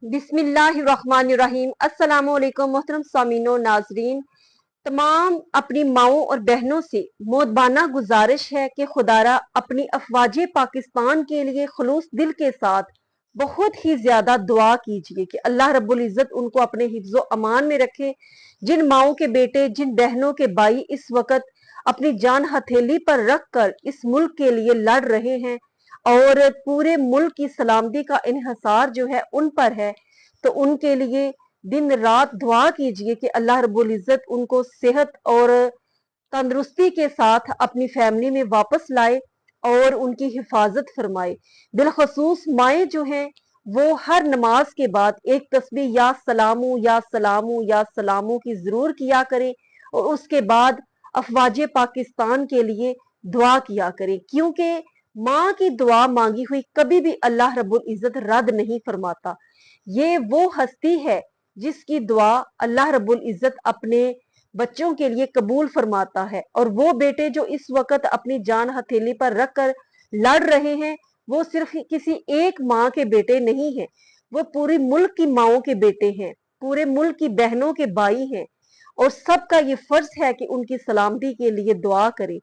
बिस्मिल्लाहिर्रहमानिर्रहीम। अस्सलामुअलैकुम मोहतरम सामीनो नाजरीन, तमाम अपनी माओं और बहनों से मोदबाना गुजारिश है कि खुदारा अपनी अफवाज पाकिस्तान के लिए खुलूस दिल के साथ बहुत ही ज्यादा दुआ कीजिए कि अल्लाह रब्बुल इज्जत उनको अपने हिफ्ज़ो अमान में रखे। जिन माओं के बेटे, जिन बहनों के भाई इस वक्त अपनी जान हथेली पर रख कर इस मुल्क के लिए लड़ रहे हैं और पूरे मुल्क की सलामती का इन्हिसार जो है उन पर है, तो उनके लिए दिन रात दुआ कीजिए कि अल्लाह रब्बुल इज्जत उनको सेहत और तंदुरुस्ती के साथ अपनी फैमिली में वापस लाए और उनकी हिफाजत फरमाए। बिलखसूस माएँ जो हैं वो हर नमाज के बाद एक तस्बीह या सलामू या सलामू या सलामू की जरूर किया करें और उसके बाद अफवाज पाकिस्तान के लिए दुआ किया करें, क्योंकि माँ की दुआ मांगी हुई कभी भी अल्लाह रब्बुल इज्जत रद्द नहीं फरमाता। ये वो हस्ती है जिसकी दुआ अल्लाह रब्बुल इज्जत अपने बच्चों के लिए कबूल फरमाता है। और वो बेटे जो इस वक्त अपनी जान हथेली पर रखकर लड़ रहे हैं, वो सिर्फ किसी एक माँ के बेटे नहीं हैं, वो पूरी मुल्क की माओं के बेटे हैं, पूरे मुल्क की बहनों के भाई हैं और सबका ये फर्ज है कि उनकी सलामती के लिए दुआ करें।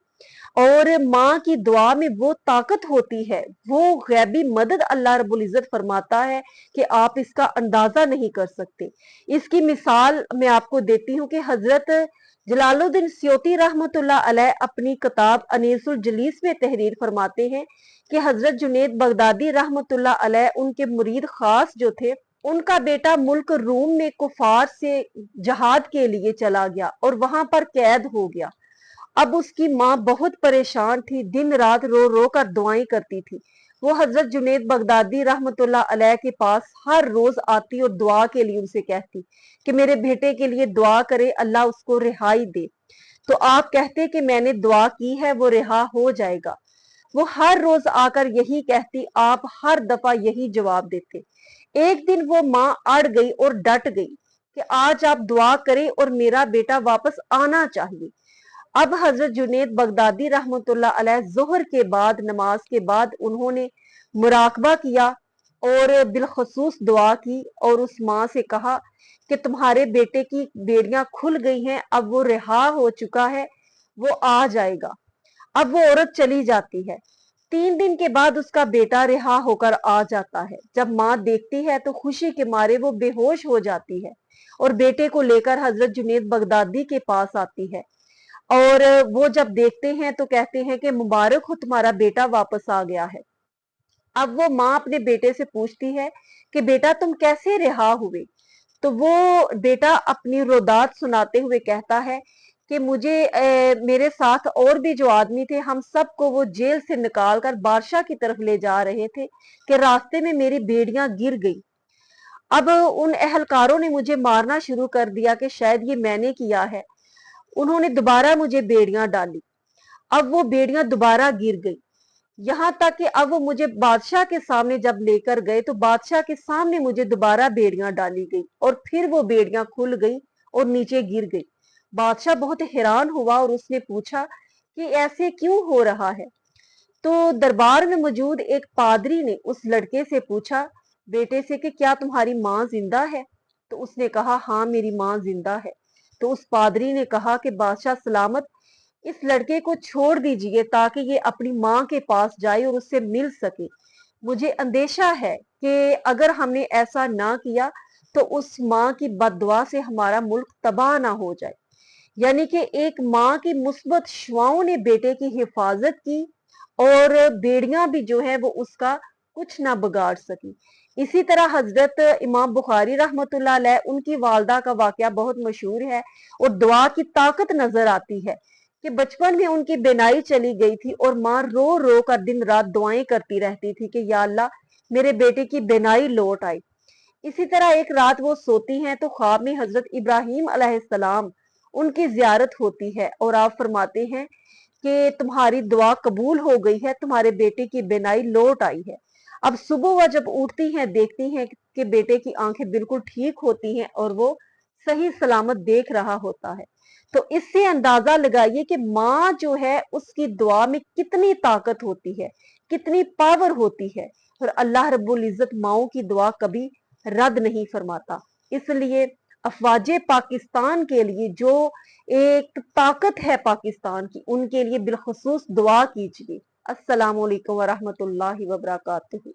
और माँ की दुआ में वो ताकत होती है, वो गैबी मदद अल्लाह रब्बुल इज्जत फरमाता है कि आप इसका अंदाजा नहीं कर सकते। इसकी मिसाल मैं आपको देती हूँ कि हजरत जलालुद्दीन सयूती रहमतुल्लाह अलैह अपनी किताब अनीसुल जलीस में तहरीर फरमाते हैं कि हजरत जुनैद बगदादी रहमतुल्लाह अलैह उनके मुरीद खास जो थे, उनका बेटा मुल्क रूम में कुफार से जहाद के लिए चला गया और वहां पर कैद हो गया। अब उसकी माँ बहुत परेशान थी, दिन रात रो रो कर दुआएं करती थी। वो हजरत जुनैद बगदादी रहमतुल्लाह अलैह के पास हर रोज आती और दुआ के लिए उनसे कहती कि मेरे बेटे के लिए दुआ करे, अल्लाह उसको रिहाई दे। तो आप कहते कि मैंने दुआ की है, वो रिहा हो जाएगा। वो हर रोज आकर यही कहती, आप हर दफा यही जवाब देते। एक दिन वो माँ अड़ गई और डट गई कि आज आप दुआ करें और मेरा बेटा वापस आना चाहिए। अब हजरत जुनैद बगदादी रहमतुल्लाह अलैह जोहर के बाद, नमाज के बाद उन्होंने मुराकबा किया और बिलखसूस दुआ की और उस माँ से कहा कि तुम्हारे बेटे की बेड़ियां खुल गई हैं, अब वो रिहा हो चुका है, वो आ जाएगा। अब वो औरत चली जाती है। 3 दिन के बाद उसका बेटा रिहा होकर आ जाता है। जब माँ देखती है तो खुशी के मारे वो बेहोश हो जाती है और बेटे को लेकर हजरत जुनैद बगदादी के पास आती है। और वो जब देखते हैं तो कहते हैं कि मुबारक हो, तुम्हारा बेटा वापस आ गया है। अब वो माँ अपने बेटे से पूछती है कि बेटा तुम कैसे रिहा हुए? तो वो बेटा अपनी रोदात सुनाते हुए कहता है कि मुझे मेरे साथ और भी जो आदमी थे, हम सबको वो जेल से निकाल कर बादशाह की तरफ ले जा रहे थे कि रास्ते में मेरी बेड़ियां गिर गई। अब उन अहलकारों ने मुझे मारना शुरू कर दिया कि शायद ये मैंने किया है। उन्होंने दोबारा मुझे बेड़ियां डाली। अब वो बेड़ियां दोबारा गिर गई, यहाँ तक कि अब वो मुझे बादशाह के सामने जब लेकर गए तो बादशाह के सामने मुझे दोबारा बेड़ियां डाली गई और फिर वो बेड़ियां खुल गई और नीचे गिर गई। बादशाह बहुत हैरान हुआ और उसने पूछा कि ऐसे क्यों हो रहा है? तो दरबार में मौजूद एक पादरी ने उस लड़के से पूछा बेटे से कि क्या तुम्हारी माँ जिंदा है? तो उसने कहा हाँ, मेरी माँ जिंदा है। तो उस पादरी ने कहा कि बादशाह सलामत, इस लड़के को छोड़ दीजिए ताकि ये अपनी माँ के पास जाए और उससे मिल सके। मुझे अंदेशा है कि अगर हमने ऐसा ना किया तो उस माँ की बददुआ से हमारा मुल्क तबाह ना हो जाए। यानी कि एक माँ की मुस्बत शुआओं ने बेटे की हिफाजत की और बेड़ियां भी जो है वो उसका कुछ ना बिगाड़ सकी। इसी तरह हजरत इमाम बुखारी रहमतुल्लाह अलैह, उनकी वालदा का वाकया बहुत मशहूर है और दुआ की ताकत नजर आती है कि बचपन में उनकी बेनाई चली गई थी और माँ रो रो कर दिन रात दुआएं करती रहती थी कि या अल्लाह मेरे बेटे की बेनाई लौट आई। इसी तरह एक रात वो सोती हैं तो ख्वाब में हजरत इब्राहिम अलैहिस्सलाम उनकी जियारत होती है और आप फरमाते हैं कि तुम्हारी दुआ कबूल हो गई है, तुम्हारे बेटे की बेनाई लौट आई है। अब सुबह वह जब उठती हैं देखती हैं कि बेटे की आंखें बिल्कुल ठीक होती हैं और वो सही सलामत देख रहा होता है। तो इससे अंदाजा लगाइए कि माँ जो है उसकी दुआ में कितनी ताकत होती है, कितनी पावर होती है। और अल्लाह रब्बुल इज्जत माओं की दुआ कभी रद्द नहीं फरमाता। इसलिए अफवाज पाकिस्तान के लिए जो एक ताकत है पाकिस्तान की, उनके लिए बिलखुसूस दुआ कीजिए। अस्सलामु अलैकुम वरहमतुल्लाहि वबरकातुहू।